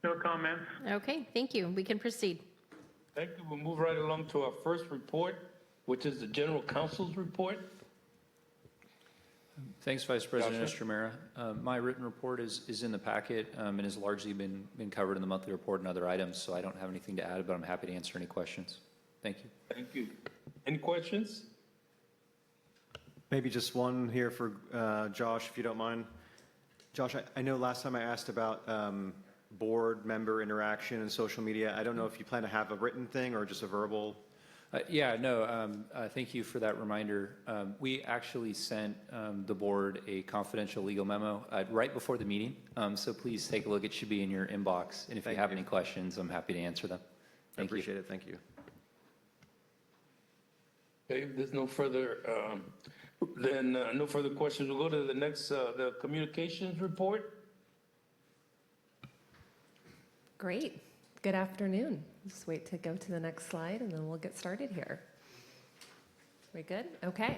No comments. Okay, thank you. We can proceed. Thank you. We'll move right along to our first report, which is the General Counsel's report. Thanks, Vice President Joshua? Estromera. My written report is in the packet and has largely been covered in the monthly report and other items, so I don't have anything to add, but I'm happy to answer any questions. Thank you. Thank you. Any questions? Maybe just one here for Josh, if you don't mind. Josh, I know last time I asked about board member interaction and social media. I don't know if you plan to have a written thing or just a verbal. Thank you for that reminder. We actually sent the board a confidential legal memo right before the meeting, so please take a look. It should be in your inbox, and if you have any questions, I'm happy to answer them. I appreciate it. Thank you. Okay, if there's no further, no further questions. We'll go to the next, the communications report. Great. Good afternoon. Just wait to go to the next slide and then we'll get started here. We good? Okay.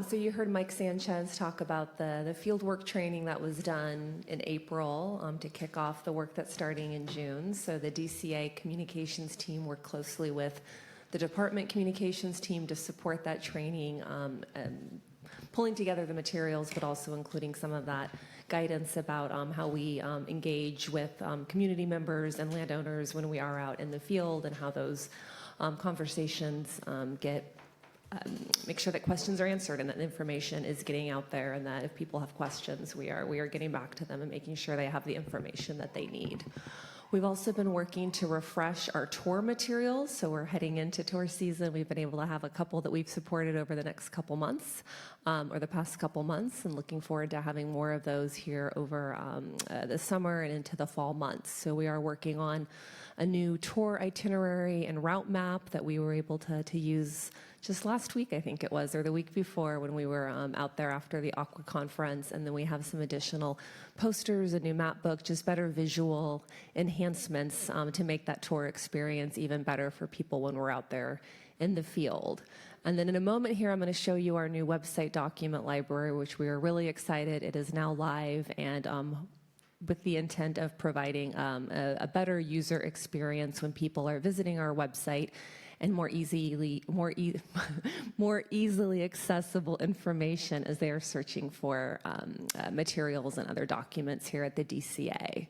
So you heard Mike Sanchez talk about the fieldwork training that was done in April to kick off the work that's starting in June. So the DCA Communications team worked closely with the department communications team to support that training, and pulling together the materials, but also including some of that guidance about how we engage with community members and landowners when we are out in the field, and how those conversations make sure that questions are answered and that information is getting out there, and that if people have questions, we are getting back to them and making sure they have the information that they need. We've also been working to refresh our tour materials. So we're heading into tour season. We've been able to have a couple that we've supported over the next couple months, or the past couple months, and looking forward to having more of those here over the summer and into the fall months. So we are working on a new tour itinerary and route map that we were able to use just last week, I think it was, or the week before, when we were out there after the Aqua Conference. And then we have some additional posters, a new map book, just better visual enhancements to make that tour experience even better for people when we're out there in the field. And then in a moment here, I'm going to show you our new website document library, which we are really excited. It is now live, and with the intent of providing a better user experience when people are visiting our website, and more easily accessible information as they are searching for materials and other documents here at the DCA.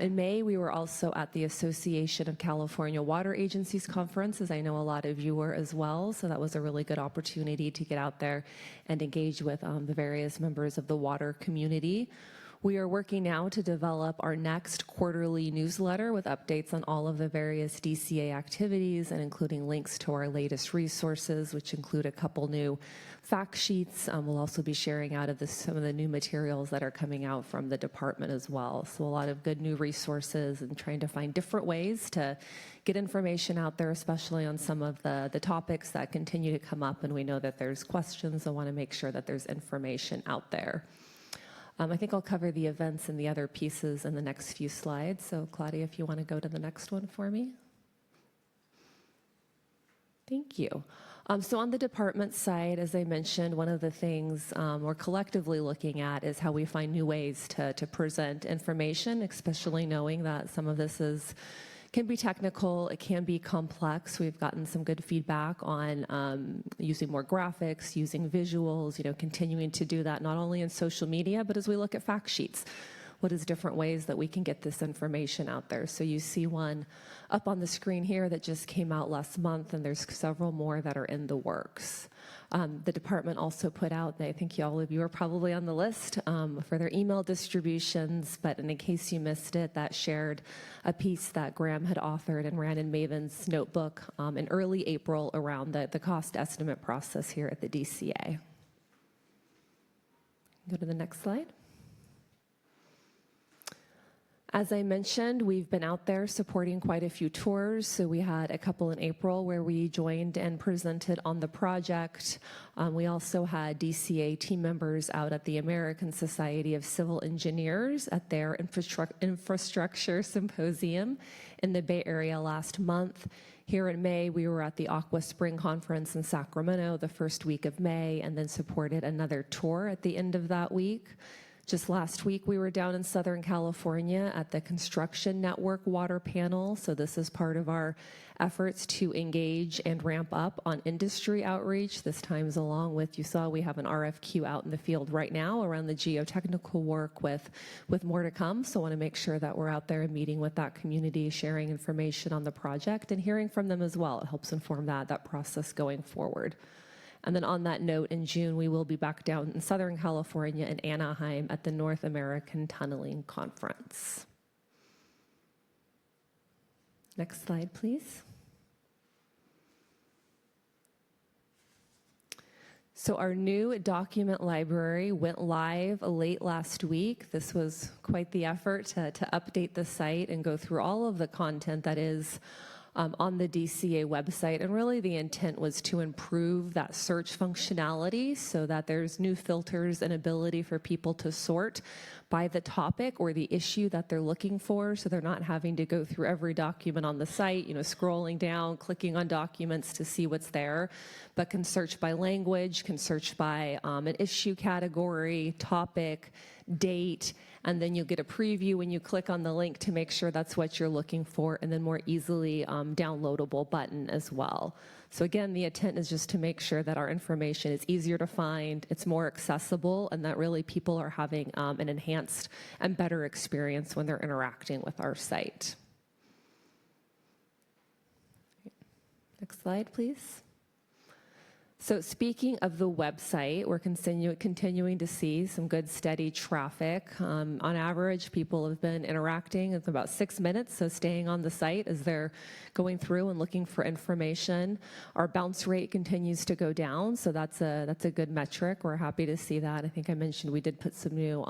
In May, we were also at the Association of California Water Agencies Conference, as I know a lot of you were as well. So that was a really good opportunity to get out there and engage with the various members of the water community. We are working now to develop our next quarterly newsletter with updates on all of the various DCA activities, and including links to our latest resources, which include a couple new fact sheets. We'll also be sharing out of some of the new materials that are coming out from the department as well. So a lot of good new resources, and trying to find different ways to get information out there, especially on some of the topics that continue to come up. And we know that there's questions, so I want to make sure that there's information out there. I think I'll cover the events and the other pieces in the next few slides. So Claudia, if you want to go to the next one for me. Thank you. So on the department side, as I mentioned, one of the things we're collectively looking at is how we find new ways to present information, especially knowing that some of this can be technical, it can be complex. We've gotten some good feedback on using more graphics, using visuals, continuing to do that not only in social media, but as we look at fact sheets. What is different ways that we can get this information out there? So you see one up on the screen here that just came out last month, and there's several more that are in the works. The department also put out, I think all of you are probably on the list for their email distributions, but in case you missed it, that shared a piece that Graham had authored and ran in Maven's notebook in early April around the cost estimate process here at the DCA. Go to the next slide. As I mentioned, we've been out there supporting quite a few tours. So we had a couple in April where we joined and presented on the project. We also had DCA team members out at the American Society of Civil Engineers at their infrastructure symposium in the Bay Area last month. Here in May, we were at the Aqua Spring Conference in Sacramento the first week of May, and then supported another tour at the end of that week. Just last week, we were down in Southern California at the Construction Network Water Panel. So this is part of our efforts to engage and ramp up on industry outreach. This time's along with, you saw we have an RFQ out in the field right now around the geotechnical work with more to come. So I want to make sure that we're out there and meeting with that community, sharing information on the project and hearing from them as well. It helps inform that process going forward. And then on that note, in June, we will be back down in Southern California in Anaheim at the North American Tunneling Conference. Next slide, please. So our new document library went live late last week. This was quite the effort to update the site and go through all of the content that is on the DCA website. And really the intent was to improve that search functionality so that there's new filters and ability for people to sort by the topic or the issue that they're looking for. So they're not having to go through every document on the site, scrolling down, clicking on documents to see what's there, but can search by language, can search by an issue category, topic, date, and then you'll get a preview when you click on the link to make sure that's what you're looking for, and then more easily downloadable button as well. So again, the intent is just to make sure that our information is easier to find, it's more accessible, and that really people are having an enhanced and better experience when they're interacting with our site. Next slide, please. So speaking of the website, we're continuing to see some good steady traffic. On average, people have been interacting with about 6 minutes, so staying on the site as they're going through and looking for information. Our bounce rate continues to go down, so that's a good metric. We're happy to see that. I think I mentioned we did put some new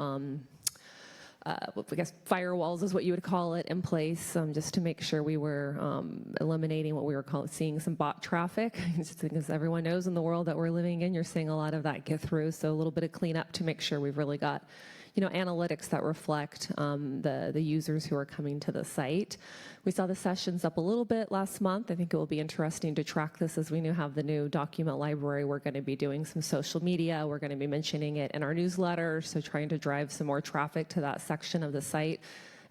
I guess firewalls is what you would call it, in place, just to make sure we were eliminating what we were seeing some bot traffic. As everyone knows, in the world that we're living in, you're seeing a lot of that get through. So a little bit of cleanup to make sure we've really got analytics that reflect the users who are coming to the site. We saw the sessions up a little bit last month. I think it will be interesting to track this as we have the new document library. We're going to be doing some social media. We're going to be mentioning it in our newsletter, so trying to drive some more traffic to that section of the site,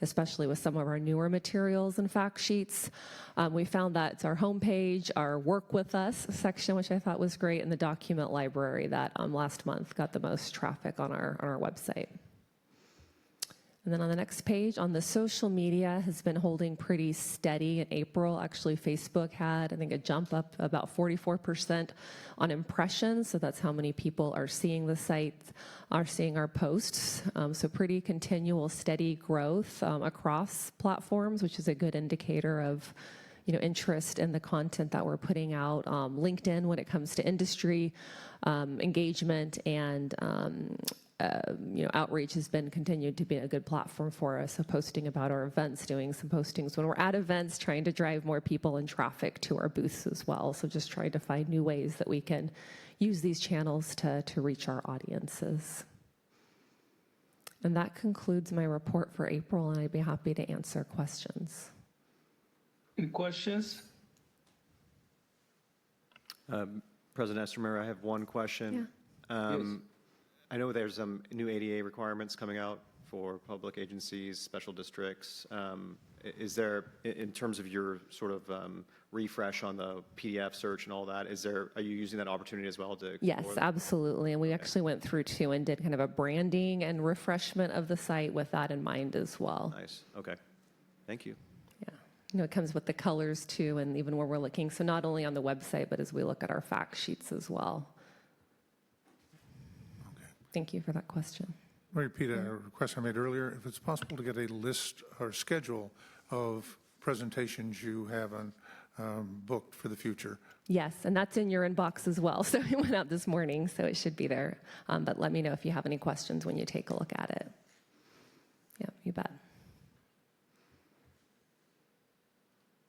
especially with some of our newer materials and fact sheets. We found that it's our homepage, our Work With Us section, which I thought was great, and the document library that last month got the most traffic on our website. And then on the next page, on the social media, has been holding pretty steady in April. Actually, Facebook had, I think, a jump up about 44% on impressions. So that's how many people are seeing the site, are seeing our posts. So pretty continual, steady growth across platforms, which is a good indicator of interest in the content that we're putting out. LinkedIn, when it comes to industry engagement and outreach, has been continued to be a good platform for us. So posting about our events, doing some postings when we're at events, trying to drive more people and traffic to our booths as well. So just trying to find new ways that we can use these channels to reach our audiences. And that concludes my report for April, and I'd be happy to answer questions. Any questions? President Estromer, I have one question. Yes. I know there's some new ADA requirements coming out for public agencies, special districts. Is there, in terms of your sort of refresh on the PDF search and all that, are you using that opportunity as well to explore? Yes, absolutely. And we actually went through too and did kind of a branding and refreshment of the site with that in mind as well. Nice. Okay. Thank you. Yeah. It comes with the colors too, and even where we're looking. So not only on the website, but as we look at our fact sheets as well. Thank you for that question. Let me repeat a request I made earlier. If it's possible to get a list or schedule of presentations you have booked for the future. Yes, and that's in your inbox as well. So it went out this morning, so it should be there. But let me know if you have any questions when you take a look at it. Yeah, you bet.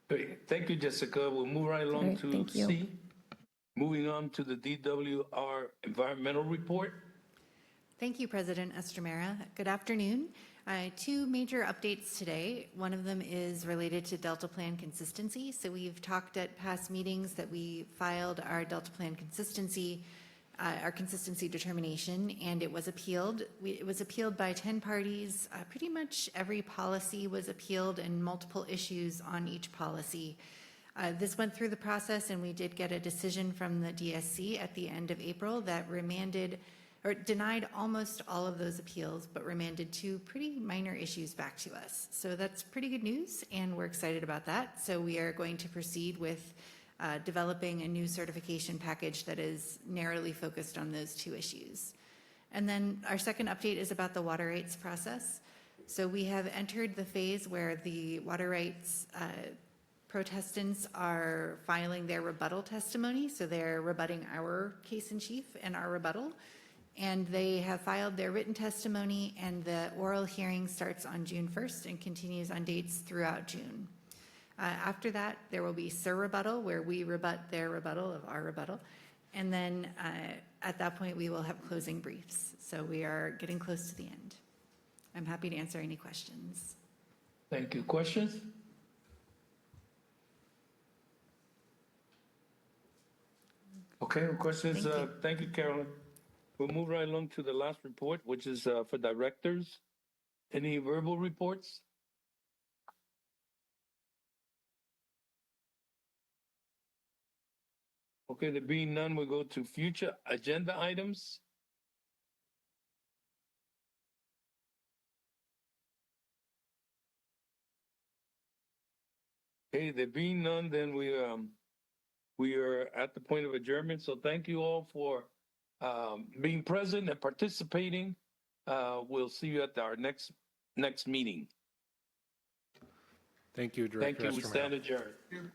Great. Thank you, Jessica. We'll move right along Great, to thank you. C. Moving on to the DWR Environmental Report. Thank you, President Estremera. Good afternoon. Two major updates today. One of them is related to Delta Plan consistency. So we've talked at past meetings that we filed our Delta Plan consistency determination, and it was appealed. It was appealed by 10 parties. Pretty much every policy was appealed and multiple issues on each policy. This went through the process, and we did get a decision from the DSC at the end of April that remanded or denied almost all of those appeals, but remanded two pretty minor issues back to us. So that's pretty good news, and we're excited about that. So we are going to proceed with developing a new certification package that is narrowly focused on those two issues. And then our second update is about the water rights process. So we have entered the phase where the water rights protestants are filing their rebuttal testimony. So they're rebutting our case in chief and our rebuttal. And they have filed their written testimony, and the oral hearing starts on June 1st and continues on dates throughout June. After that, there will be surrebuttal, where we rebut their rebuttal of our rebuttal. And then at that point, we will have closing briefs. So we are getting close to the end. I'm happy to answer any questions. Thank you. Questions? Okay, no questions. Thank you, Carolyn. We'll move right along to the last report, which is for directors. Any verbal reports? Okay, there being none, we'll go to future agenda items. Okay, there being none, then we are at the point of adjournment. So thank you all for being present and participating. We'll see you at our next meeting. Thank you, Director Thank you. We Estremera. stand adjourned.